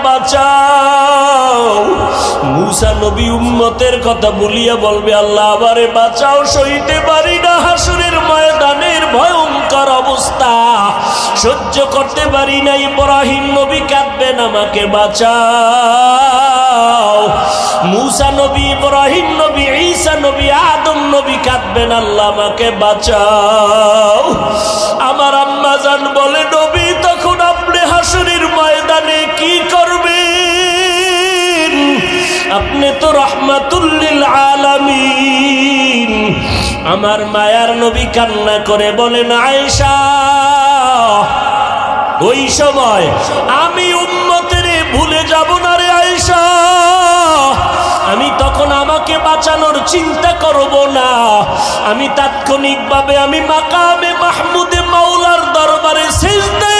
বাঁচাও। মূসা নবী উম্মতের কথা বলিয়া বলবে, আল্লাহ আমারে বাঁচাও, সইতে পারি না হাসরের ময়দানের ভয়ঙ্কর অবস্থা, সহ্য করতে পারি না। ইব্রাহিম নবী কাঁদবেন, আমাকে বাঁচাও। মূসা নবী, ইব্রাহিম নবী, ঈসা নবী, আদম নবী কাঁদবেন, আল্লাহ আমাকে বাঁচাও। আমার আম্মা জান বলে, নবী তখন আপনি হাসরের ময়দানে কি করবেন? আপনি তো রাহমাতুল লিল আলামিন। আমার মায়ার নবী কান্না করে বলেন, আয়েশা ওই সময় আমি উম্মতের ভুলে যাব না রে আয়েশা, আমি তখন আমাকে বাঁচানোর চিন্তা করব না, আমি তাৎক্ষণিকভাবে আমি মাকামে মাহমুদে মাওলার দরবারে সিজদায়